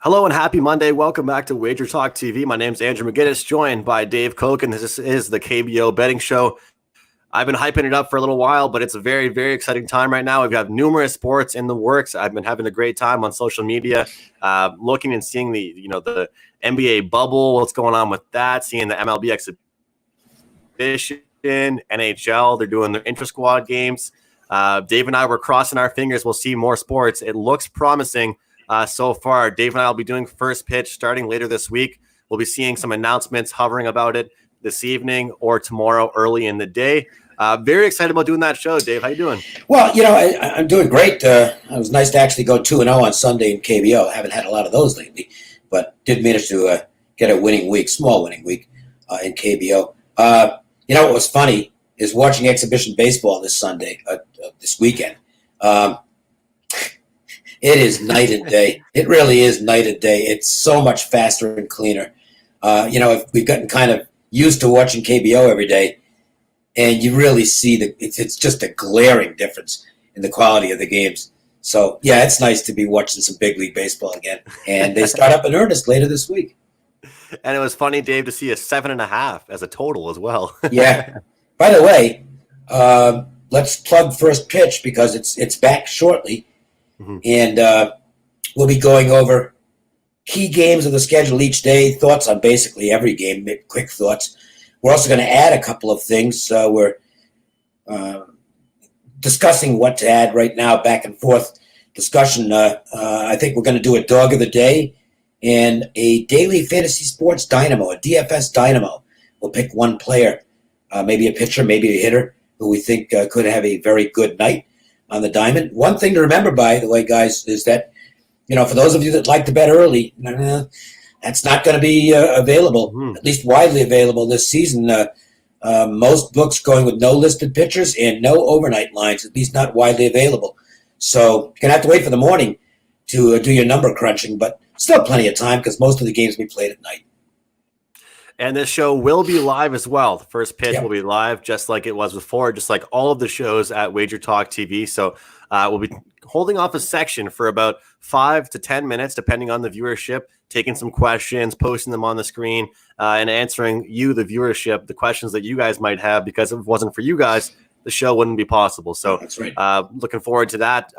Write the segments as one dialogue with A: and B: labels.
A: Hello and happy Monday. Welcome back to WagerTalk TV. My name is Andrew McInnis, joined by Dave Cokin. This is the KBO betting show. I've been hyping it up for a little while, but it's a very, very exciting time right now. We've got numerous sports in the works. I've been having a great time on social media, looking and seeing the NBA bubble, what's going on with that, seeing the MLB exhibition, NHL. They're doing their intra-squad games. Dave and I were crossing our fingers. We'll see more sports. It looks promising. So far, Dave and I will be doing first pitch starting later this week. We'll be seeing some announcements hovering about it this evening or tomorrow early in the day. Very excited about doing that show. Dave, how you doing?
B: Well, I'm doing great. It was nice to actually go 2-0 on Sunday in KBO. I haven't had a lot of those lately, but did manage to get a winning week, small winning week in KBO. What was funny is watching exhibition baseball this Sunday, this weekend. It is night and day. It really is night and day. It's so much faster and cleaner. We've gotten kind of used to watching KBO every day, and you really see that it's just a glaring difference in the quality of the games. So, yeah, it's nice to be watching some big league baseball again. And they start up in earnest later this week.
A: And it was funny, Dave, to see a 7.5 as a total as well.
B: Yeah. By the way, let's plug first pitch because it's back shortly. Mm-hmm. And we'll be going over key games of the schedule each day, thoughts on basically every game, quick thoughts. We're also going to add a couple of things. We're discussing what to add right now, back and forth discussion. I think we're going to do a dog of the day and a daily fantasy sports dynamo, a DFS dynamo. We'll pick one player, maybe a pitcher, maybe a hitter, who we think could have a very good night on the diamond. One thing to remember, by the way, guys, is that, for those of you that like to bet early, that's not going to be available, at least widely available this season. Most books going with no listed pitchers and no overnight lines, at least not widely available. So you're going to have to wait for the morning to do your number crunching, but still plenty of time because most of the games will be played at night.
A: And this show will be live as well. The first pitch will be live, just like it was before, just like all of the shows at WagerTalk TV. So we'll be holding off a section for about 5 to 10 minutes, depending on the viewership, taking some questions, posting them on the screen, and answering you, the viewership, the questions that you guys might have, because if it wasn't for you guys, the show wouldn't be possible. So
B: that's right.
A: Looking forward to that.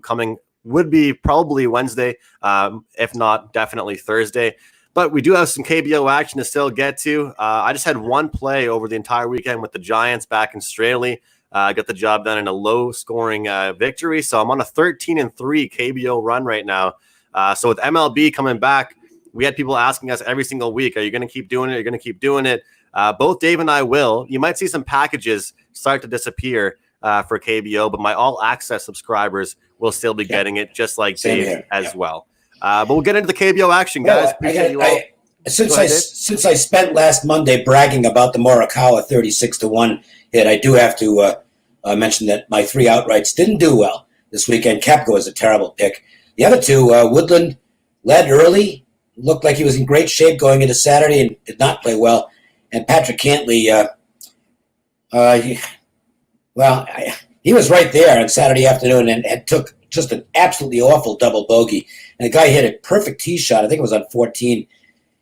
A: Coming would be probably Wednesday, if not definitely Thursday. But we do have some KBO action to still get to. I just had one play over the entire weekend with the Giants back in Straley. Got the job done in a low-scoring victory. So I'm on a 13-3 KBO run right now. So with MLB coming back, we had people asking us every single week, are you going to keep doing it? Are you going to keep doing it? Both Dave and I will. You might see some packages start to disappear for KBO, but my all-access subscribers will still be getting it, just like Dave as well. But we'll get into the KBO action, guys. Appreciate you all.
B: Since I spent last Monday bragging about the Morikawa 36-1 hit, I do have to mention that my 3 outrights didn't do well this weekend. Koepka was a terrible pick. The other 2, Woodland led early, looked like he was in great shape going into Saturday and did not play well. And Patrick Cantley, he was right there on Saturday afternoon and took just an absolutely awful double bogey. And the guy hit a perfect tee shot. I think it was on 14.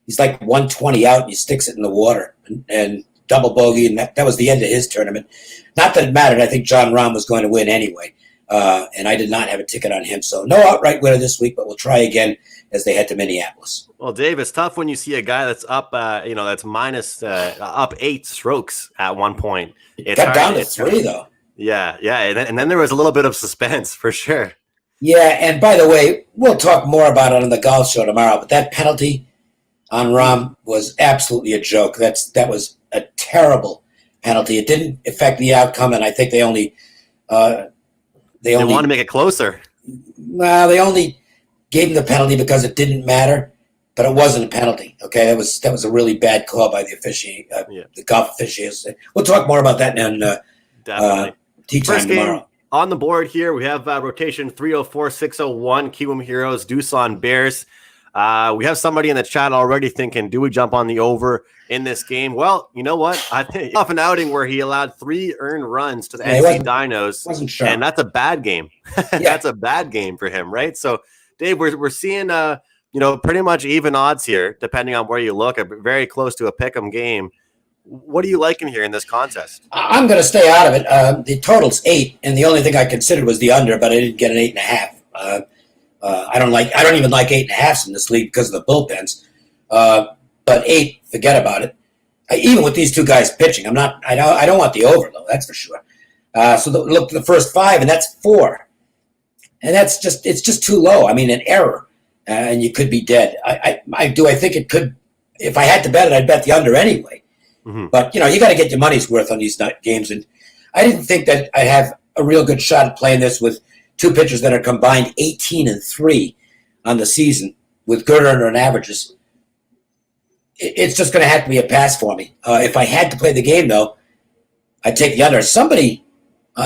B: He's like 120 out, and he sticks it in the water and double bogey, and that was the end of his tournament. Not that it mattered. I think John Rahm was going to win anyway, and I did not have a ticket on him. So no outright winner this week, but we'll try again as they head to Minneapolis.
A: Well, Dave, it's tough when you see a guy that's up, that's minus up 8 strokes at one point.
B: It got down to 3, though.
A: Yeah, and then there was a little bit of suspense for sure.
B: Yeah, and by the way, we'll talk more about it on the golf show tomorrow, but that penalty on Rahm was absolutely a joke. That was a terrible penalty. It didn't affect the outcome, and I think they only want
A: to make it closer.
B: No, they only gave him the penalty because it didn't matter, but it wasn't a penalty. Okay, that was a really bad call by the golf officials. We'll talk more about that in tea time tomorrow.
A: On the board here, we have rotation 304-601, Kiwoom Heroes, Doosan Bears. We have somebody in the chat already thinking, do we jump on the over in this game? Well, you know what? I think off an outing where he allowed 3 earned runs to the NC Dinos, and that's a bad game. That's a bad game for him, right? So, Dave, we're seeing pretty much even odds here, depending on where you look, very close to a pick'em game. What are you liking here in this contest?
B: I'm going to stay out of it. The total's 8, and the only thing I considered was the under, but I didn't get an 8.5. I don't even like 8.5s in this league because of the bullpens. But 8, forget about it. Even with these two guys pitching, I don't want the over though. That's for sure. So look at the first 5, and that's 4, and it's just too low. I mean, an error, and you could be dead. I think it could. If I had to bet it, I'd bet the under anyway. Mm-hmm. But you got to get your money's worth on these games, and I didn't think that I'd have a real good shot at playing this with two pitchers that are combined 18-3 on the season with good earner and averages. It's just going to have to be a pass for me. If I had to play the game, though, I'd take the under. Somebody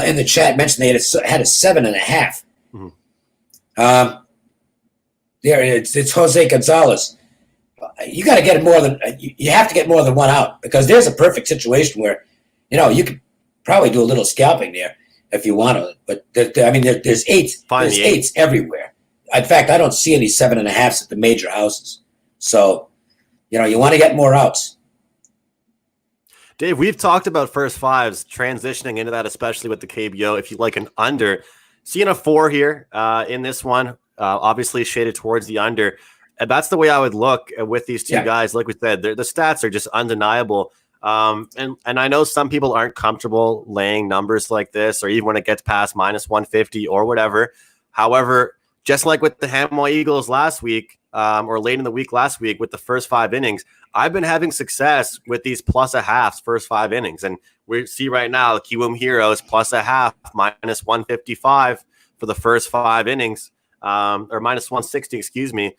B: in the chat mentioned they had a 7.5. Mm-hmm. It's Jose Gonzalez. You got to get more than you have to get more than one out, because there's a perfect situation where you could probably do a little scalping there if you want to. But there's 8s. There's 8s everywhere. In fact, I don't see any 7.5s at the major houses. So you want to get more outs.
A: Dave, we've talked about first 5s transitioning into that, especially with the KBO. If you like an under, seeing a 4 here in this one, obviously shaded towards the under. And that's the way I would look with these two guys. Like we said, the stats are just undeniable. And I know some people aren't comfortable laying numbers like this, or even when it gets past -150 or whatever. However, just like with the Hanwha Eagles last week, or late in the week last week with the first 5 innings, I've been having success with these +0.5 first 5 innings. And we see right now the Kiwoom Heroes +0.5, -155 for the first 5 innings, or -160, excuse me.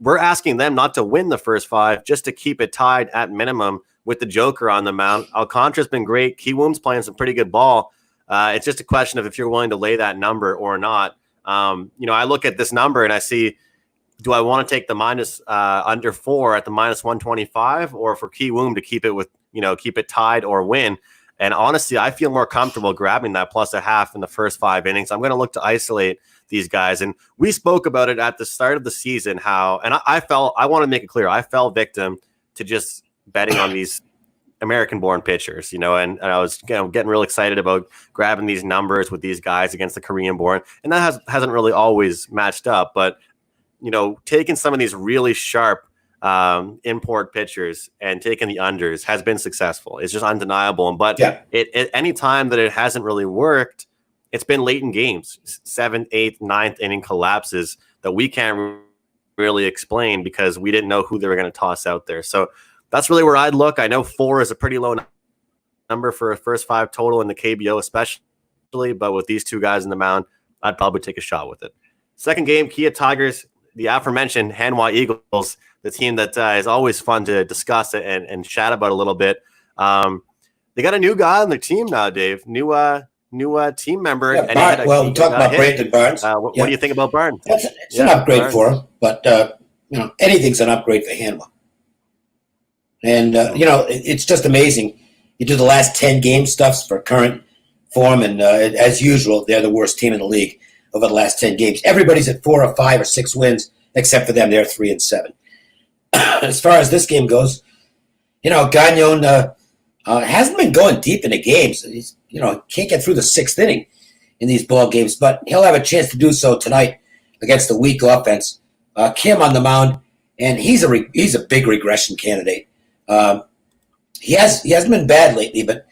A: We're asking them not to win the first 5, just to keep it tied at minimum with the Joker on the mound. Alcantara's been great. Kiwoom's playing some pretty good ball. It's just a question of if you're willing to lay that number or not. I look at this number and I see, do I want to take the under 4 at the -125, or for Kiwoom to keep it tied or win? And honestly, I feel more comfortable grabbing that +0.5 in the first 5 innings. I'm going to look to isolate these guys. And we spoke about it at the start of the season, I want to make it clear, I fell victim to just betting on these American-born pitchers, and I was getting real excited about grabbing these numbers with these guys against the Korean-born, and that hasn't really always matched up. But taking some of these really sharp import pitchers and taking the unders has been successful. It's just undeniable. But any time that it hasn't really worked, it's been late in games, 7th, 8th, 9th inning collapses that we can't really explain because we didn't know who they were going to toss out there. So that's really where I'd look. I know 4 is a pretty low number for a first 5 total in the KBO, especially, but with these two guys in the mound, I'd probably take a shot with it. Second game, Kia Tigers, the aforementioned Hanwha Eagles, the team that is always fun to discuss and chat about a little bit. They got a new guy on their team now, Dave. New team member.
B: Yeah, we talked about Brandon Barnes.
A: What do you think about Barnes?
B: It's an upgrade Barnes for him, but anything's an upgrade for Hanwha. And it's just amazing. You do the last 10 game stuffs for current form, and as usual, they're the worst team in the league over the last 10 games. Everybody's at 4 or 5 or 6 wins, except for them. They're 3-7. As far as this game goes, Gagnon hasn't been going deep into games. He's can't get through the 6th inning in these ball games, but he'll have a chance to do so tonight against the weak offense. Kim on the mound, and he's a big regression candidate. He hasn't been bad lately, but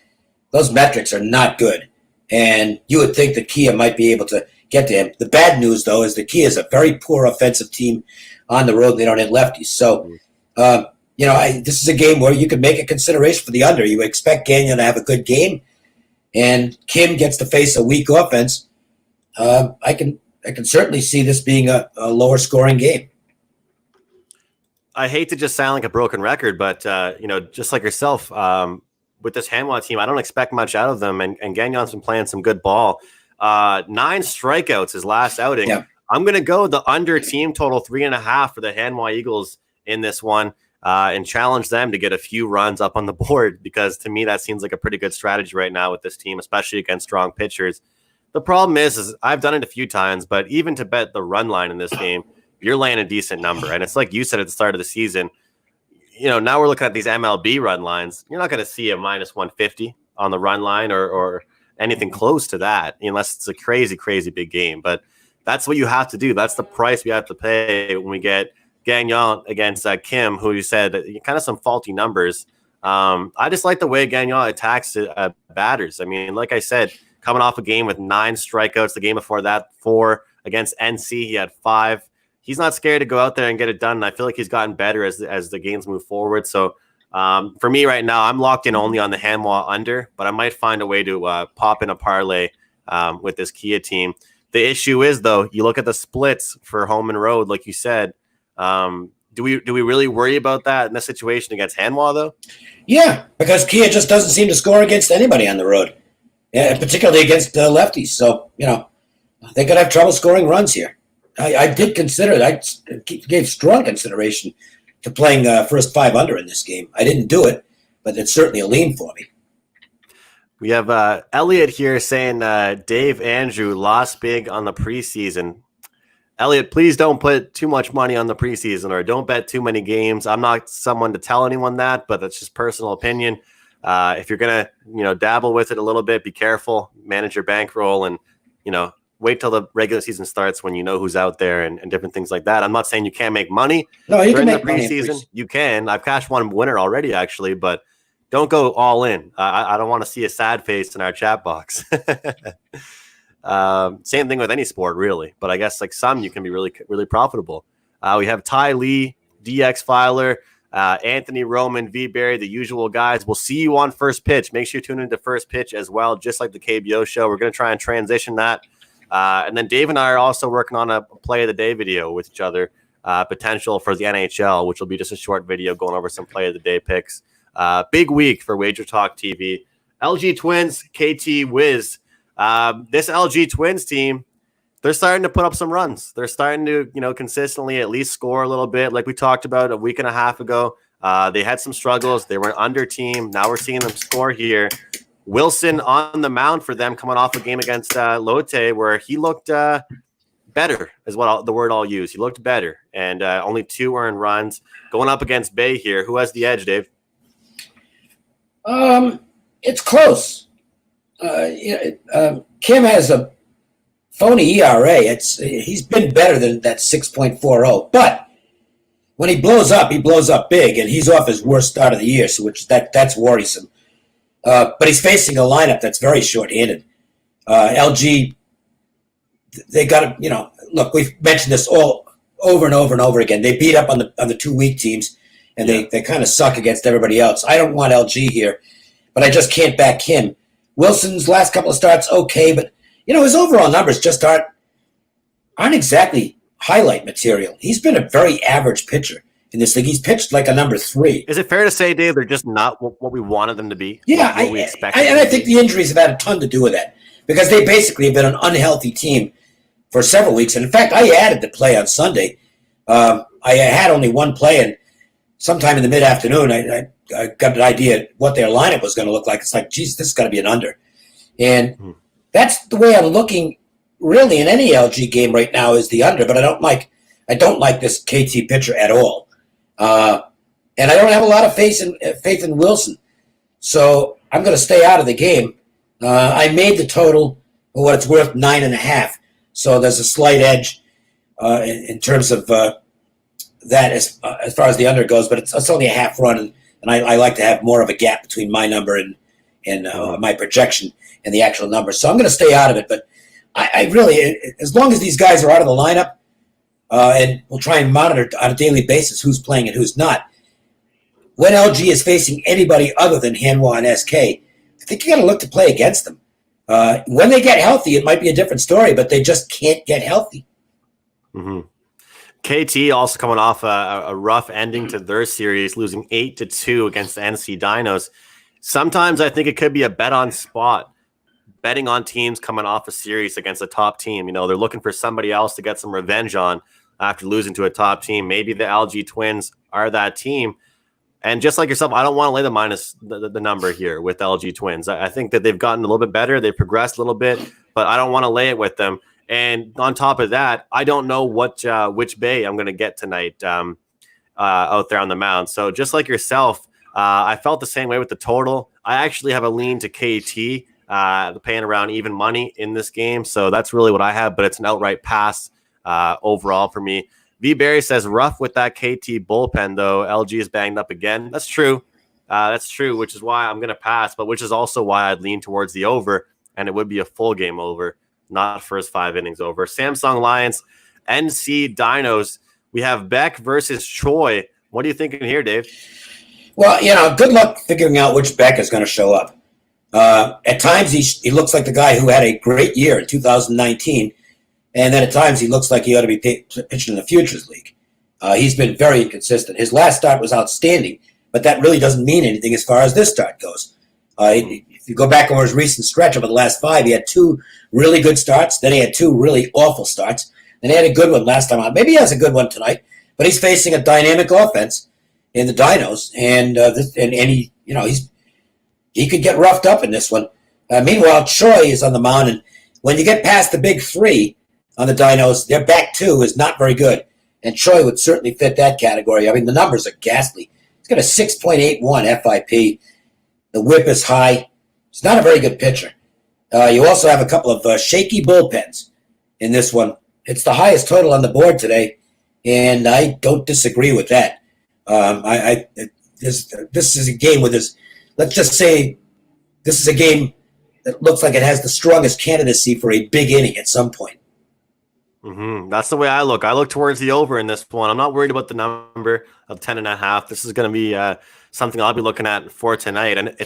B: those metrics are not good. And you would think that Kia might be able to get to him. The bad news, though, is that Kia is a very poor offensive team on the road. They don't hit lefties. So, this is a game where you can make a consideration for the under. You expect Gagnon to have a good game, and Kim gets to face a weak offense. I can certainly see this being a lower scoring game.
A: I hate to just sound like a broken record, but just like yourself, with this Hanwha team, I don't expect much out of them. And Gagnon's been playing some good ball. 9 strikeouts his last outing. Yeah. I'm going to go the under team total 3.5 for the Hanwha Eagles in this one, and challenge them to get a few runs up on the board, because to me that seems like a pretty good strategy right now with this team, especially against strong pitchers. The problem is I've done it a few times, but even to bet the run line in this game, you're laying a decent number. And it's like you said at the start of the season, now we're looking at these MLB run lines. You're not going to see a minus 150 on the run line or anything close to that unless it's a crazy, crazy big game. But that's what you have to do. That's the price we have to pay when we get Gagnon against Kim, who you said kind of some faulty numbers. I just like the way Gagnon attacks batters. I mean, like I said, coming off a game with 9 strikeouts, the game before that 4 against NC, he had 5. He's not scared to go out there and get it done. And I feel like he's gotten better as the games move forward. So for me right now, I'm locked in only on the Hanwha under, but I might find a way to pop in a parlay with this Kia team. The issue is, though, you look at the splits for home and road, like you said. Do we really worry about that in this situation against Hanwha, though?
B: Yeah, because Kia just doesn't seem to score against anybody on the road, particularly against lefties. So, they could have trouble scoring runs here. I did consider it. I gave strong consideration to playing first 5 under in this game. I didn't do it, but it's certainly a lean for me.
A: We have Elliot here saying Dave Andrew lost big on the preseason. Elliot, please don't put too much money on the preseason or don't bet too many games. I'm not someone to tell anyone that, but that's just personal opinion. If you're going to, dabble with it a little bit, be careful, manage your bankroll, and, wait till the regular season starts when you know who's out there and different things like that. I'm not saying you can't make money.
B: No, you can make
A: money in preseason. You can. I've cashed one winner already, actually, but don't go all in. I don't want to see a sad face in our chat box. Same thing with any sport, really. But I guess like some, you can be really, really profitable. We have Ty Lee, DX Filer, Anthony Roman, V Berry, the usual guys. We'll see you on First Pitch. Make sure you tune into First Pitch as well, just like the KBO show. We're going to try and transition that. And then Dave and I are also working on a play of the day video with each other, potential for the NHL, which will be just a short video going over some play of the day picks. Big week for WagerTalk TV. LG Twins, KT Wiz. This LG Twins team, they're starting to put up some runs. They're starting to, consistently at least score a little bit. Like we talked about a week and a half ago, they had some struggles. They were an under team. Now we're seeing them score here. Wilson on the mound for them coming off a game against Lotte where he looked better is what the word I'll use. He looked better and only 2 earned runs going up against Bay here. Who has the edge, Dave?
B: It's close. Kim has a phony ERA. He's been better than that 6.40. But when he blows up big, and he's off his worst start of the year, so that's worrisome. But he's facing a lineup that's very short-handed. LG, they got to, look, we've mentioned this all over and over and over again. They beat up on the 2 weak teams, and they kind of suck against everybody else. I don't want LG here, but I just can't back him. Wilson's last couple of starts, okay, but, his overall numbers just aren't exactly highlight material. He's been a very average pitcher in this league. He's pitched like a number 3.
A: Is it fair to say, Dave, they're just not what we wanted them to be?
B: Yeah,
A: what we expected
B: and I think the injuries have had a ton to do with that because they basically have been an unhealthy team for several weeks. And in fact, I added the play on Sunday. I had only one play, and sometime in the mid-afternoon, I got an idea what their lineup was going to look like. It's like, geez, this is going to be an under. And that's the way I'm looking really in any LG game right now is the under, but I don't like this KT pitcher at all. And I don't have a lot of faith in Wilson. So I'm going to stay out of the game. I made the total, for what it's worth, 9.5. So there's a slight edge in terms of that as far as the under goes, but it's only a half run, and I like to have more of a gap between my number and my projection and the actual number. So I'm going to stay out of it, but I really, as long as these guys are out of the lineup, and we'll try and monitor on a daily basis who's playing and who's not. When LG is facing anybody other than Hanwha and SK, I think you got to look to play against them. When they get healthy, it might be a different story, but they just can't get healthy.
A: Mm-hmm. KT also coming off a rough ending to their series, losing 8-2 against the NC Dinos. Sometimes I think it could be a bet on spot. Betting on teams coming off a series against a top team. They're looking for somebody else to get some revenge on after losing to a top team. Maybe the LG Twins are that team. And just like yourself, I don't want to lay the number here with LG Twins. I think that they've gotten a little bit better. They've progressed a little bit, but I don't want to lay it with them. And on top of that, I don't know which bay I'm going to get tonight out there on the mound. So just like yourself, I felt the same way with the total. I actually have a lean to KT, paying around even money in this game. So that's really what I have, but it's an outright pass overall for me. V. Barry says rough with that KT bullpen, though. LG is banged up again. That's true. That's true, which is why I'm going to pass, but which is also why I'd lean towards the over, and it would be a full game over, not first 5 innings over. Samsung Lions, NC Dinos. We have Beck versus Choi. What are you thinking here, Dave?
B: Well, good luck figuring out which Beck is going to show up. At times, he looks like the guy who had a great year in 2019, and then at times he looks like he ought to be pitching in the Futures League. He's been very inconsistent. His last start was outstanding, but that really doesn't mean anything as far as this start goes. If you go back over his recent stretch over the last 5, he had 2 really good starts, then he had 2 really awful starts, then he had a good one last time out. Maybe he has a good one tonight, but he's facing a dynamic offense in the Dinos, and he could get roughed up in this one. Meanwhile, Choi is on the mound, and when you get past the big 3 on the Dinos, their back 2 is not very good, and Choi would certainly fit that category. I mean, the numbers are ghastly. He's got a 6.81 FIP. The whip is high. He's not a very good pitcher. You also have a couple of shaky bullpens in this one. It's the highest total on the board today, and I don't disagree with that. This is a game with this. Let's just say this is a game that looks like it has the strongest candidacy for a big inning at some point.
A: Mm-hmm. That's the way I look. I look towards the over in this one. I'm not worried about the number of 10.5. This is going to be something I'll be looking at for tonight. And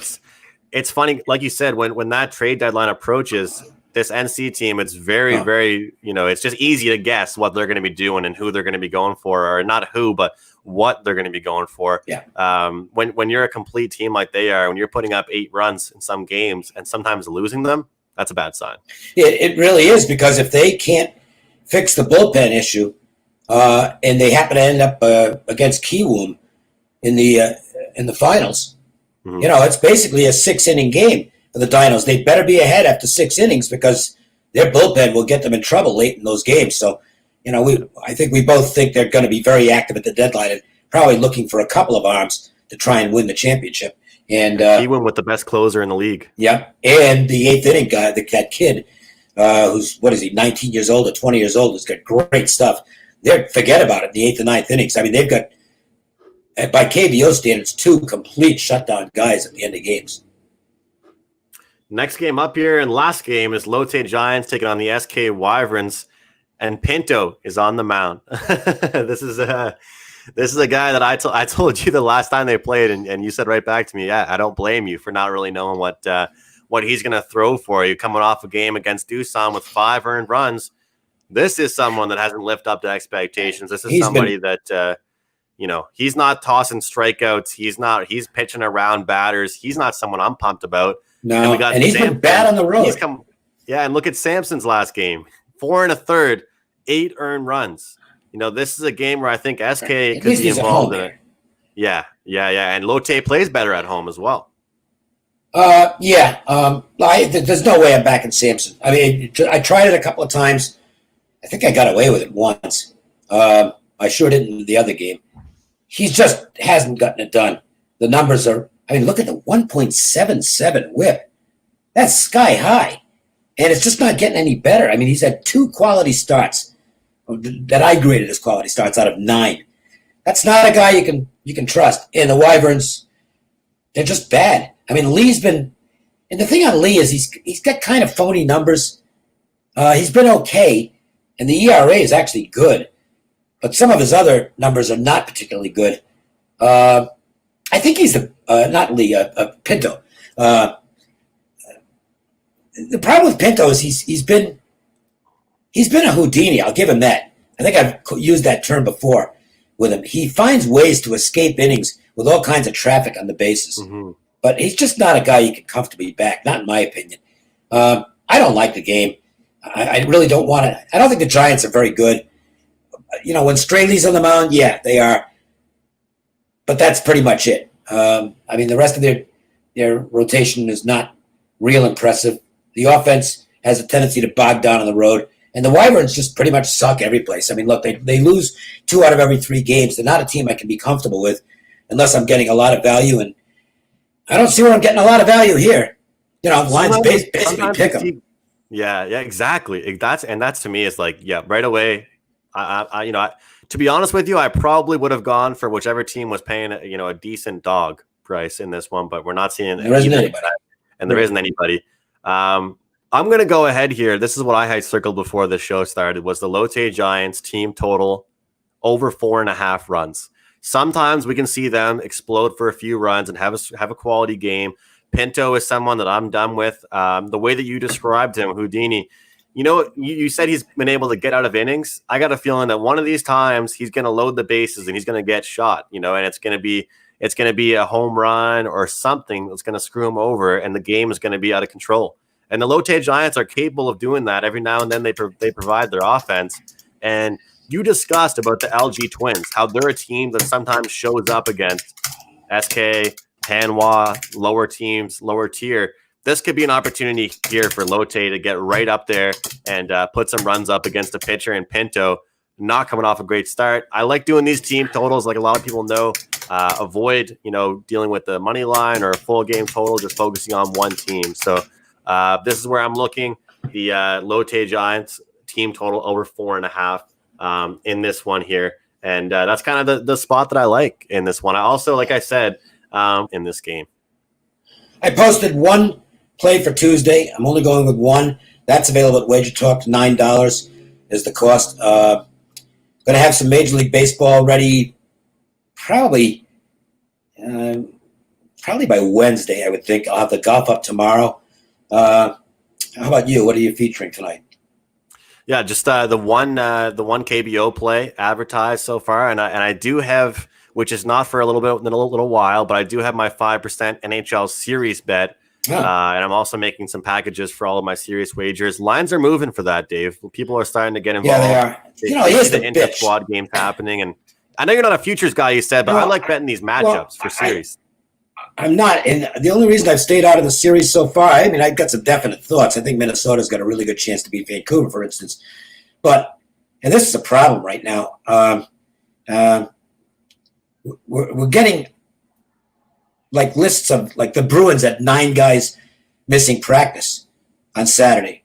A: it's funny, like you said, when that trade deadline approaches, this NC team, it's very, very, it's just easy to guess what they're going to be doing and who they're going to be going for, or not who, but what they're going to be going for.
B: Yeah.
A: When you're a complete team like they are, when you're putting up 8 runs in some games and sometimes losing them, that's a bad sign.
B: It really is, because if they can't fix the bullpen issue, and they happen to end up against Kiwoom in the finals, mm-hmm. It's basically a 6-inning game for the Dinos. They better be ahead after 6 innings, because their bullpen will get them in trouble late in those games. So, I think we both think they're going to be very active at the deadline and probably looking for a couple of arms to try and win the championship. And
A: Kiwoom with the best closer in the league.
B: Yeah, and the 8th inning guy, that kid, who's, 19 years old or 20 years old, has got great stuff. Forget about it, the 8th and 9th innings. I mean, they've got, by KBO standards, 2 complete shutdown guys at the end of games.
A: Next game up here, and last game, is Lotte Giants taking on the SK Wyverns, and Pinto is on the mound. This is a guy that I told you the last time they played, and you said right back to me, yeah, I don't blame you for not really knowing what he's going to throw for you. Coming off a game against Doosan with 5 earned runs, this is someone that hasn't lived up to expectations. This is somebody that he's not tossing strikeouts. He's pitching around batters. He's not someone I'm pumped about.
B: No, and he's been bad on the road.
A: And look at Samson's last game. 4 1/3, 8 earned runs. This is a game where I think SK could be involved in it. Yeah. And Lotte plays better at home as well.
B: There's no way I'm backing Samson. I mean, I tried it a couple of times. I think I got away with it once. I sure didn't in the other game. He just hasn't gotten it done. The numbers are, look at the 1.77 whip. That's sky high. And it's just not getting any better. I mean, he's had 2 quality starts that I graded as quality starts out of 9. That's not a guy you can trust. And the Wyverns, they're just bad. I mean, Lee's been, and the thing on Lee is he's got kind of phony numbers. He's been okay, and the ERA is actually good, but some of his other numbers are not particularly good. I think he's not Lee, Pinto. The problem with Pinto is he's been a Houdini. I'll give him that. I think I've used that term before with him. He finds ways to escape innings with all kinds of traffic on the bases. Mm-hmm. But he's just not a guy you can comfortably back, not in my opinion. I don't like the game. I really don't want to. I don't think the Giants are very good. When Straley's on the mound, yeah, they are. But that's pretty much it. The rest of their rotation is not real impressive. The offense has a tendency to bog down on the road, And the Wyverns just pretty much suck every place. I mean, look, they lose 2 out of every 3 games. They're not a team I can be comfortable with unless I'm getting a lot of value. And I don't see where I'm getting a lot of value here. Lines basically pick them.
A: Yeah, exactly. That's to me is like, right away. To be honest with you, I probably would have gone for whichever team was paying, a decent dog price in this one, but we're not seeing
B: there isn't anybody.
A: And there isn't anybody. I'm going to go ahead here. This is what I had circled before the show started, was the Lotte Giants team total over 4.5 runs. Sometimes we can see them explode for a few runs and have a quality game. Pinto is someone that I'm done with. The way that you described him, Houdini, you said he's been able to get out of innings. I got a feeling that one of these times he's going to load the bases and he's going to get shot, and it's going to be a home run or something that's going to screw him over, and the game is going to be out of control. And the Lotte Giants are capable of doing that. Every now and then they provide their offense. And you discussed about the LG Twins, how they're a team that sometimes shows up against SK, Hanwha, lower teams, lower tier. This could be an opportunity here for Lotte to get right up there and put some runs up against a pitcher in Pinto, not coming off a great start. I like doing these team totals, like a lot of people know. Avoid, dealing with the money line or a full game total, just focusing on one team. So this is where I'm looking. The Lotte Giants team total over 4.5 in this one here. And that's kind of the spot that I like in this one. I also, like I said, in this game.
B: I posted one play for Tuesday. I'm only going with one. That's available at WagerTalk. $9 is the cost. Going to have some Major League Baseball ready probably by Wednesday, I would think. I'll have the golf up tomorrow. How about you? What are you featuring tonight?
A: Yeah, just the one KBO play advertised so far, and I do have, which is not for a little while, but I do have my 5% NHL series bet, and I'm also making some packages for all of my serious wagers. Lines are moving for that, Dave. People are starting to get involved.
B: Yeah, they are. Here's the
A: inter-squad games happening, and I know you're not a futures guy, you said, but I like betting these matchups for series.
B: I'm not, and the only reason I've stayed out of the series so far, I mean, I've got some definite thoughts. I think Minnesota's got a really good chance to beat Vancouver, for instance. But, and this is a problem right now, we're getting like lists of, like the Bruins had 9 guys missing practice on Saturday,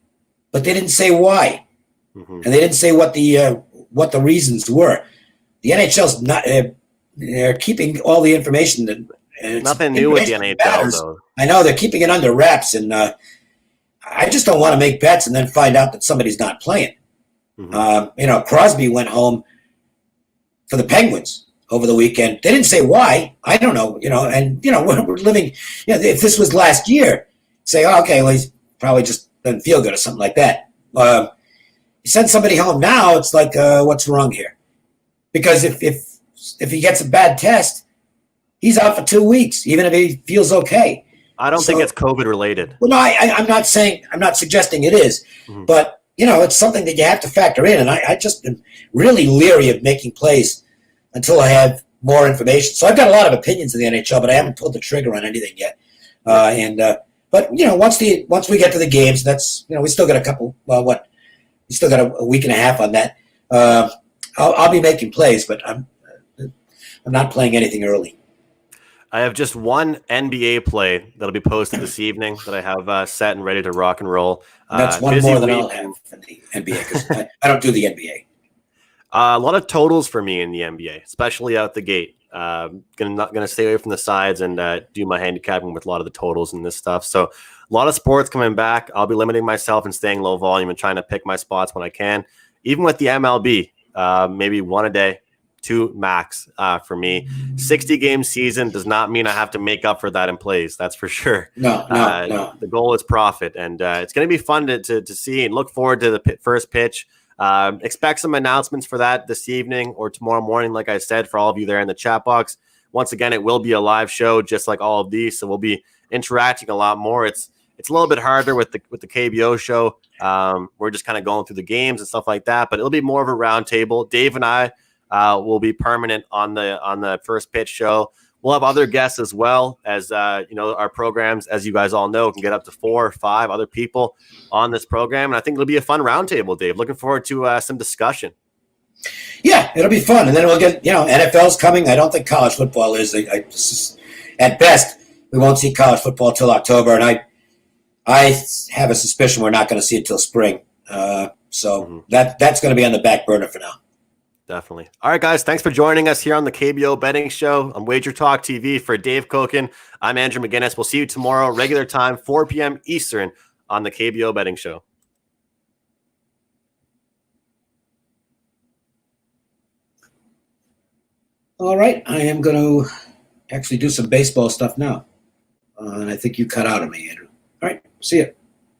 B: but they didn't say why, and they didn't say what the reasons were. The NHL's not, they're keeping all the information that.
A: Nothing new with the NHL, though.
B: I know they're keeping it under wraps, and I just don't want to make bets and then find out that somebody's not playing. Crosby went home for the Penguins over the weekend. They didn't say why. I don't know. We're living. If this was last year, say, okay, well, he's probably just doesn't feel good or something like that. You send somebody home now, it's like, what's wrong here? Because if he gets a bad test, he's out for 2 weeks, even if he feels okay.
A: I don't think it's COVID related.
B: Well, no, I'm not suggesting it is, but it's something that you have to factor in. And I just am really leery of making plays until I have more information. So I've got a lot of opinions of the NHL, but I haven't pulled the trigger on anything yet. But once we get to the games, that's we still got a couple. We still got a week and a half on that. I'll be making plays, but I'm not playing anything early.
A: I have just one NBA play that'll be posted this evening that I have set and ready to rock and roll.
B: That's one more than I'll have in the NBA because I don't do the NBA.
A: A lot of totals for me in the NBA, especially out the gate. Gonna stay away from the sides and do my handicapping with a lot of the totals and this stuff. So a lot of sports coming back. I'll be limiting myself and staying low volume and trying to pick my spots when I can. Even with the MLB, maybe one a day. 2 max for me. 60-game season does not mean I have to make up for that in plays. That's for sure.
B: No.
A: The goal is profit, and it's going to be fun to see and look forward to the first pitch. Expect some announcements for that this evening or tomorrow morning, like I said, for all of you there in the chat box. Once again, it will be a live show just like all of these, so we'll be interacting a lot more. It's a little bit harder with the KBO show. We're just kind of going through the games and stuff like that, but it'll be more of a round table. Dave and I will be permanent on the first pitch show. we'll have other guests as well as, our programs, as you guys all know, can get up to 4 or 5 other people on this program. And I think it'll be a fun roundtable, Dave. Looking forward to some discussion.
B: Yeah, it'll be fun. And then we'll get, NFL's coming. I don't think college football is. At best, we won't see college football till October. And I have a suspicion we're not going to see it till spring. So that's going to be on the back burner for now.
A: Definitely. All right, guys. Thanks for joining us here on the KBO Betting Show on WagerTalk TV. For Dave Cokin, I'm Andrew McInnis. We'll see you tomorrow, regular time, 4 p.m. Eastern on the KBO Betting Show.
B: All right. I am going to actually do some baseball stuff now. And I think you cut out of me, Andrew. All right. See you.